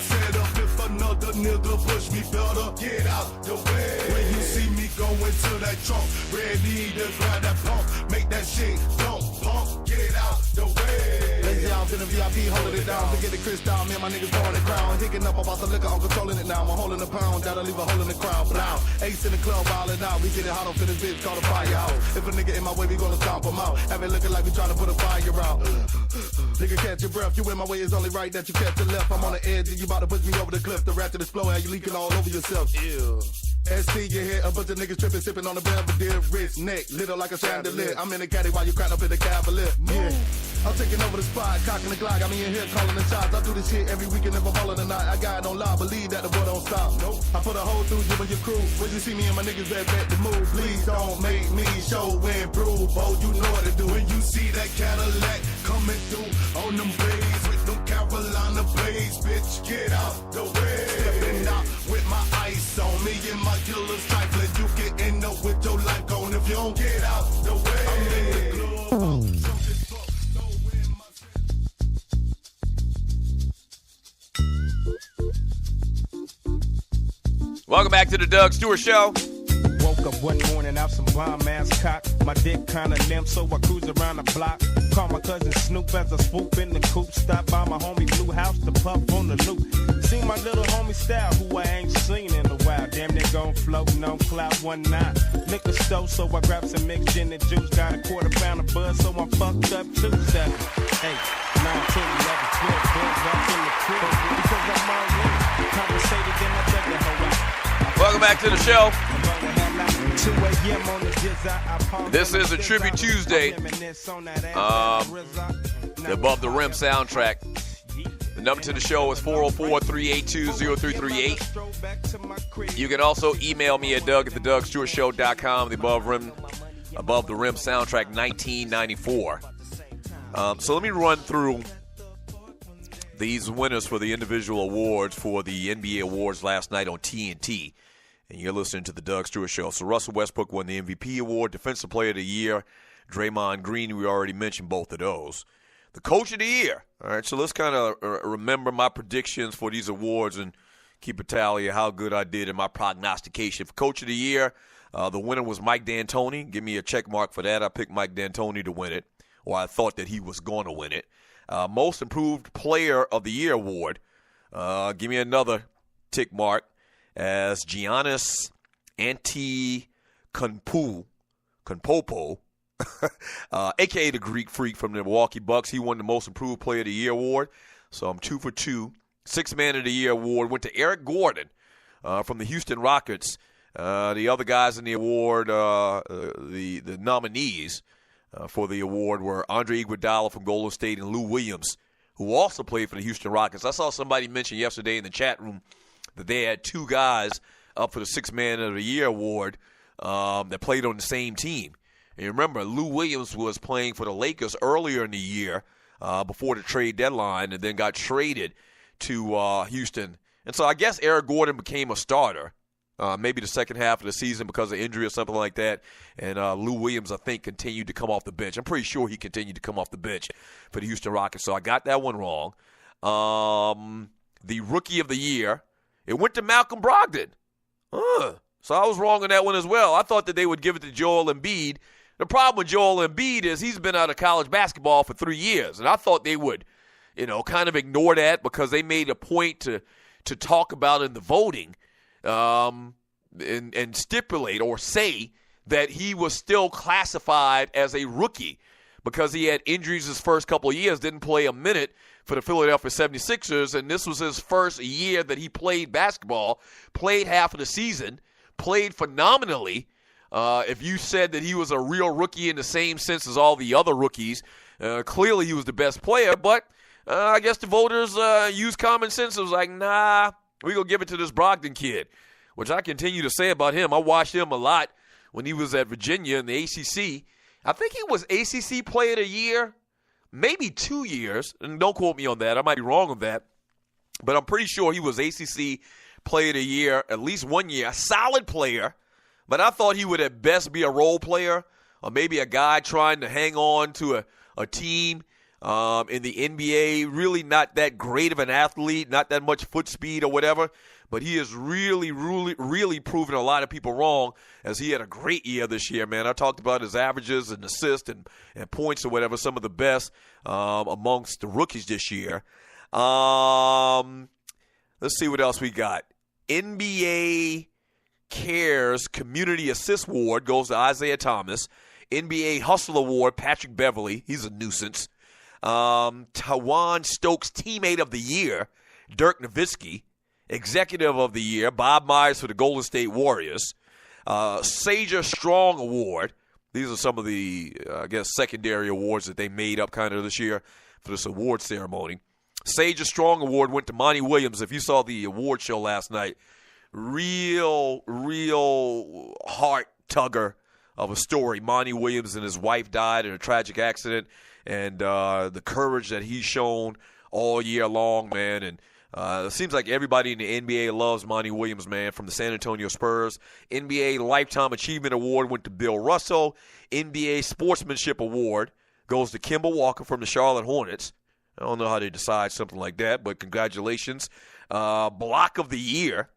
set up if another nigga push me better. Get out the way. When you see me going to that trunk, ready to grab that pump, make that shit dump, pump, get out the way. Lazy out in the VIP, holding it down. To get the crystal, me and my niggas pouring the crown. Hicking up about the liquor, I'm controlling it now. I'm holding a pound, that'll leave a hole in the crowd. Blow. Ace in the club, wildin' out. We get it hot off in this bitch, call the firehouse. If a nigga in my way, we gonna stomp him out. Have it looking like we trying to put a fire out. Nigga, catch your breath. You in my way, it's only right that you catch the left. I'm on the edge and you about to push me over the cliff. The ratchet explode, how you leaking all over yourself. Ew. SC, you hear a bunch of niggas tripping, sipping on the Belvedere, wrist, neck, little like a chandelier. I'm in the caddy while you crack up in the cavalier. Yeah. I'm taking over the spot, cocking the Glock. I'm in here calling the shots. I do this shit every weekend if I'm balling or not. I got it on live, believe that the boy don't stop. Nope. I put a hole through you and your crew. When you see me and my niggas that bet the move, please don't make me show and prove. Oh, you know what to do. When you see that Cadillac coming through on them blades with them Carolina blades, bitch, get out the way. Stepping out with my ice on me and my killers trifling. You get end up with your life gone if you don't get out the way. I'm in the club. Welcome back to the Doug Stewart Show. Woke up one morning out some bomb ass cock. My dick kinda limp, so I cruise around the block. Call my cousin Snoop as I swoop in the coupe. Stop by my homie Blue House to puff on the loop. See my little homie Style, who I ain't seen in a while. Damn, they gon' floatin' on cloud 19. Liquor store, so I grab some mixed gin and juice. Got a quarter pound of buzz, so I'm fucked up too. 7, 8, 9, 10, 11, 12, buzz off in the crib. Because I'm all in. Conversated, then I check the whole out. Welcome back to the show. This is a Tribute Tuesday. The Above the Rim soundtrack. The number to the show is 404-382-0338. You can also email me at Doug@thedougstewartshow.com. The Above the Rim soundtrack 1994. So let me run through these winners for the individual awards for the NBA awards last night on TNT. And you're listening to the Doug Stewart Show. So Russell Westbrook won the MVP award, Defensive Player of the Year. Draymond Green, we already mentioned both of those. The Coach of the Year. All right, so let's kind of remember my predictions for these awards and keep a tally of how good I did in my prognostication. For Coach of the Year, the winner was Mike D'Antoni. Give me a check mark for that. I picked Mike D'Antoni to win it, or I thought that he was going to win it. Most Improved Player of the Year award. Give me another tick mark as Giannis Antetokounmpo, a.k.a. the Greek Freak from the Milwaukee Bucks. He won the Most Improved Player of the Year award. So I'm 2 for 2. Sixth Man of the Year award went to Eric Gordon from the Houston Rockets. The other guys in the award, the nominees for the award were Andre Iguodala from Golden State and Lou Williams, who also played for the Houston Rockets. I saw somebody mention yesterday in the chat room that they had two guys up for the Sixth Man of the Year award that played on the same team. And remember, Lou Williams was playing for the Lakers earlier in the year before the trade deadline and then got traded to Houston. And so I guess Eric Gordon became a starter maybe the second half of the season because of injury or something like that. And Lou Williams, I think, continued to come off the bench. I'm pretty sure he continued to come off the bench for the Houston Rockets. So I got that one wrong. The Rookie of the Year, it went to Malcolm Brogdon. So I was wrong on that one as well. I thought that they would give it to Joel Embiid. The problem with Joel Embiid is he's been out of college basketball for 3 years. And I thought they would, kind of ignore that because they made a point to talk about in the voting and stipulate or say that he was still classified as a rookie because he had injuries his first couple of years, didn't play a minute for the Philadelphia 76ers, and this was his first year that he played basketball, played half of the season, played phenomenally. If you said that he was a real rookie in the same sense as all the other rookies, clearly he was the best player, but I guess the voters used common sense. It was like, nah, we're going to give it to this Brogdon kid, which I continue to say about him. I watched him a lot when he was at Virginia in the ACC. I think he was ACC Player of the Year maybe 2 years, and don't quote me on that. I might be wrong on that, but I'm pretty sure he was ACC Player of the Year at least 1 year. A solid player, but I thought he would at best be a role player or maybe a guy trying to hang on to a team In the NBA, really not that great of an athlete, not that much foot speed or whatever, but he has really proven a lot of people wrong, as he had a great year this year, man. I talked about his averages and assists and points or whatever, some of the best amongst the rookies this year. Let's see what else we got. NBA Cares Community Assist Award goes to Isaiah Thomas. NBA Hustle Award, Patrick Beverly. He's a nuisance. Tawan Stokes Teammate of the Year, Dirk Nowitzki. Executive of the Year, Bob Myers for the Golden State Warriors. Sager Strong Award. These are some of the, secondary awards that they made up kind of this year for this award ceremony. Sager Strong Award went to Monty Williams. If you saw the award show last night, real heart tugger of a story. Monty Williams and his wife died in a tragic accident, and the courage that he's shown all year long, man. And it seems like everybody in the NBA loves Monty Williams, man, from the San Antonio Spurs. NBA Lifetime Achievement Award went to Bill Russell. NBA Sportsmanship Award goes to Kemba Walker from the Charlotte Hornets. I don't know how they decide something like that, but congratulations. Block of the Year,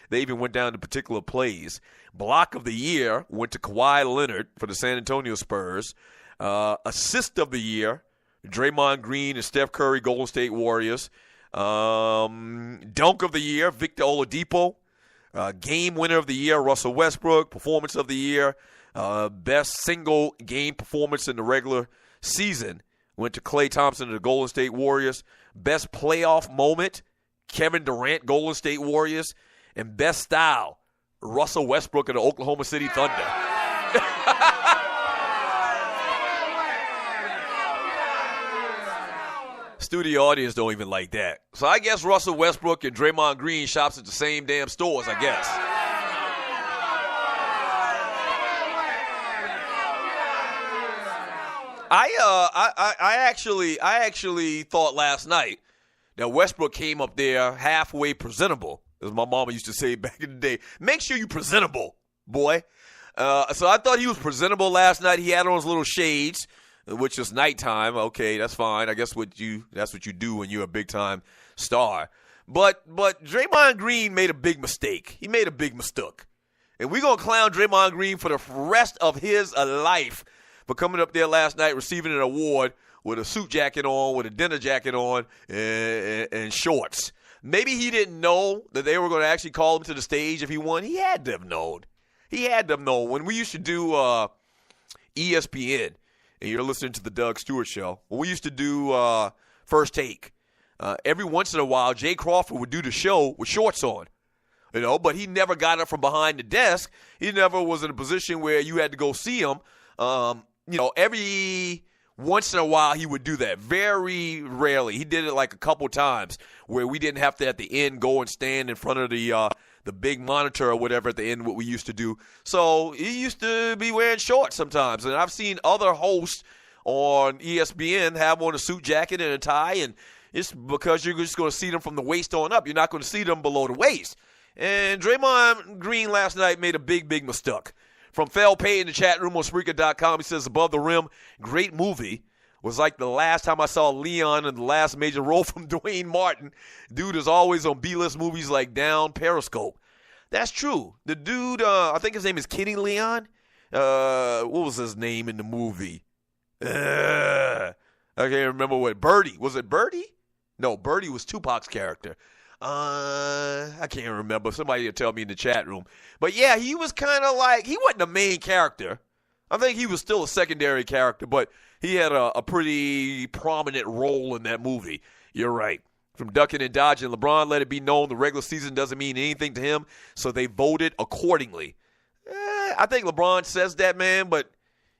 they even went down to particular plays. Block of the Year went to Kawhi Leonard for the San Antonio Spurs. Assist of the Year, Draymond Green and Steph Curry, Golden State Warriors. Dunk of the Year, Victor Oladipo. Game Winner of the Year, Russell Westbrook. Performance of the Year, Best Single Game Performance in the regular season went to Klay Thompson of the Golden State Warriors. Best Playoff Moment, Kevin Durant, Golden State Warriors. And Best Style, Russell Westbrook of the Oklahoma City Thunder. Studio audience don't even like that. So I guess Russell Westbrook and Draymond Green shops at the same damn stores, I guess. I actually thought last night that Westbrook came up there halfway presentable, as my mama used to say back in the day. Make sure you presentable, boy. So I thought he was presentable last night. He had on his little shades, which is nighttime. Okay, that's fine. I guess that's what you do when you're a big-time star. But Draymond Green made a big mistake. He made a big mistake. And we're going to clown Draymond Green for the rest of his life for coming up there last night, receiving an award with a suit jacket on, with a dinner jacket on, and shorts. Maybe he didn't know that they were going to actually call him to the stage if he won. He had to have known. When we used to do ESPN, and you're listening to the Doug Stewart Show, when we used to do First Take, every once in a while, Jay Crawford would do the show with shorts on. But he never got up from behind the desk. He never was in a position where you had to go see him. Every once in a while he would do that. Very rarely. He did it like a couple times where we didn't have to at the end go and stand in front of the big monitor or whatever at the end, what we used to do. So he used to be wearing shorts sometimes. And I've seen other hosts on ESPN have on a suit jacket and a tie, and it's because you're just going to see them from the waist on up. You're not going to see them below the waist. And Draymond Green last night made a big mistake. From Fel Pay in the chat room on Spreaker.com, he says, Above the Rim, great movie. Was like the last time I saw Leon in the last major role from Dwayne Martin. Dude is always on B-list movies like Down, Periscope. That's true. The dude, I think his name is Kenny Leon. What was his name in the movie? I can't remember what. Birdie. Was it Birdie? No, Birdie was Tupac's character. I can't remember. Somebody will tell me in the chat room. But yeah, he was kind of like, he wasn't the main character. I think he was still a secondary character, but he had a pretty prominent role in that movie. You're right. From ducking and dodging, LeBron let it be known the regular season doesn't mean anything to him, so they voted accordingly. I think LeBron says that, man, but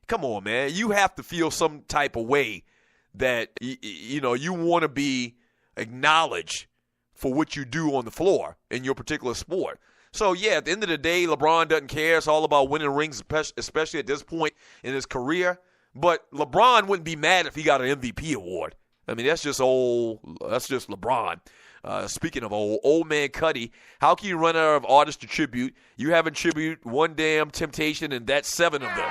come on, man. You have to feel some type of way that, you want to be acknowledged for what you do on the floor in your particular sport. So, yeah, at the end of the day, LeBron doesn't care. It's all about winning rings, especially at this point in his career. But LeBron wouldn't be mad if he got an MVP award. I mean, that's just LeBron. Speaking of old man Cuddy, how can you run out of artists to tribute? You haven't tribute one damn Temptation, and that's 7 of them.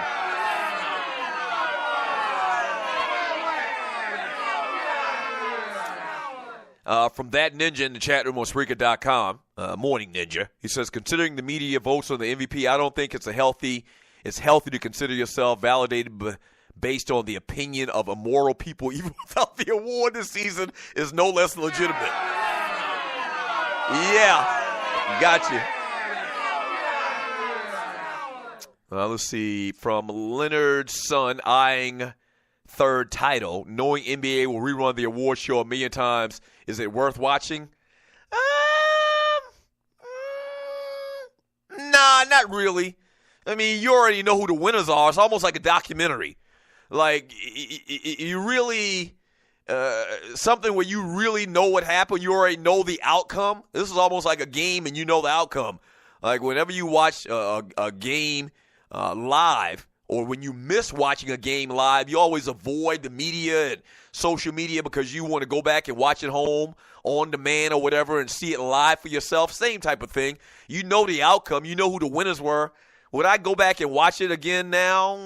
from that ninja in the chat room on Spreaker.com, Morning Ninja. He says, considering the media votes on the MVP, I don't think it's healthy to consider yourself validated based on the opinion of immoral people, even without the award this season, is no less legitimate. Yeah, got you. Let's see. From Leonard's son, eyeing third title, knowing NBA will rerun the award show a million times, is it worth watching? Nah, not really. I mean, you already know who the winners are. It's almost like a documentary. Like, you really, something where you really know what happened. You already know the outcome. This is almost like a game and you know the outcome. Like, whenever you watch a game live, or when you miss watching a game live, you always avoid the media and social media because you want to go back and watch it home on demand or whatever and see it live for yourself. Same type of thing. You know the outcome. You know who the winners were. Would I go back and watch it again now?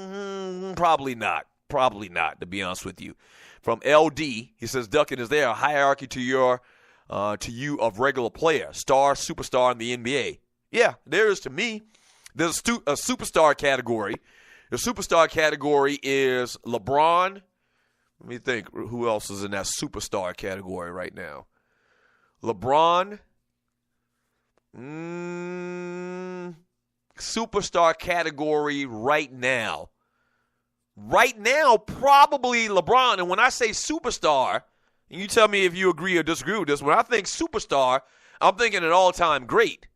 Probably not. Probably not, to be honest with you. From LD, he says, Duncan, is there a hierarchy to you of regular player, star, superstar in the NBA? Yeah, there is to me. There's a superstar category. The superstar category is LeBron. Let me think. Who else is in that superstar category right now? LeBron. Superstar category right now. Right now, probably LeBron. And when I say superstar, and you tell me if you agree or disagree with this, when I think superstar, I'm thinking an all-time great.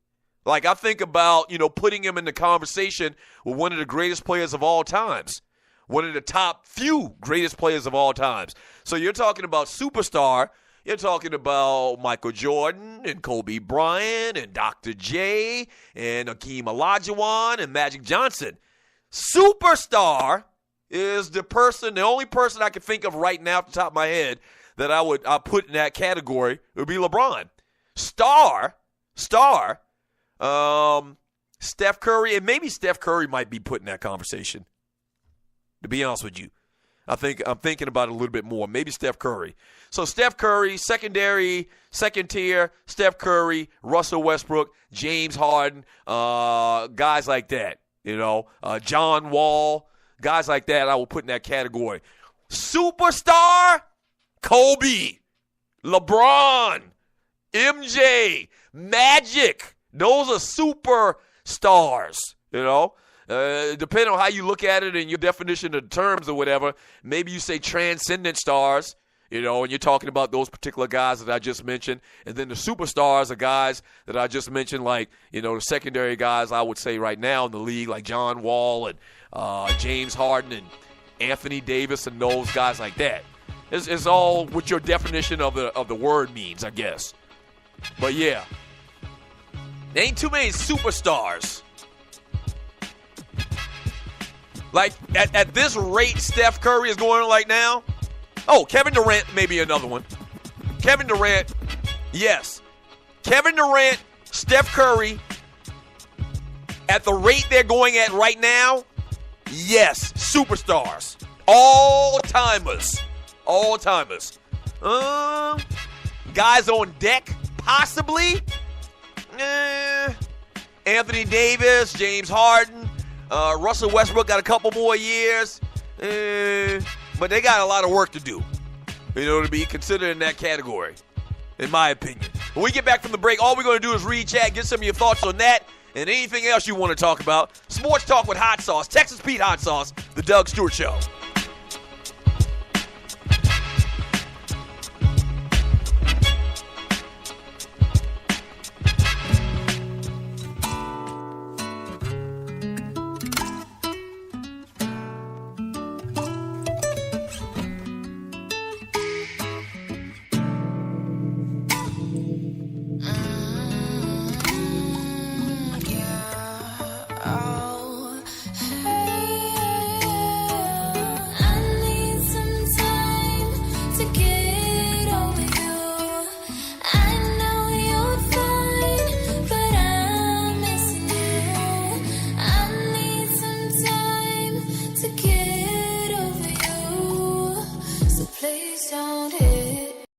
Like, I think about, putting him in the conversation with one of the greatest players of all times, one of the top few greatest players of all times. So you're talking about superstar. You're talking about Michael Jordan and Kobe Bryant and Dr. J and Hakeem Olajuwon and Magic Johnson. Superstar is the only person I can think of right now off the top of my head that I put in that category would be LeBron. Star, Steph Curry, and maybe Steph Curry might be put in that conversation, to be honest with you. I'm thinking about it a little bit more. Maybe Steph Curry. So Steph Curry, second tier, Steph Curry, Russell Westbrook, James Harden, guys like that. John Wall, guys like that I will put in that category. Superstar, Kobe, LeBron, MJ, Magic. Those are superstars, Depending on how you look at it and your definition of terms or whatever, maybe you say transcendent stars, and you're talking about those particular guys that I just mentioned. And then the superstars are guys that I just mentioned, like, the secondary guys I would say right now in the league, like John Wall and James Harden and Anthony Davis and those guys like that. It's all what your definition of the word means, I guess. But, yeah. There ain't too many superstars. Like, at this rate Steph Curry is going like now, Kevin Durant may be another one. Kevin Durant, yes. Kevin Durant, Steph Curry, at the rate they're going at right now, yes, superstars. All-timers. Guys on deck, possibly. Anthony Davis, James Harden, Russell Westbrook got a couple more years, but they got a lot of work to do, to be considered in that category, in my opinion. When we get back from the break, all we're going to do is read chat, get some of your thoughts on that, and anything else you want to talk about. Sports Talk with Hot Sauce, Texas Pete Hot Sauce, the Doug Stewart Show.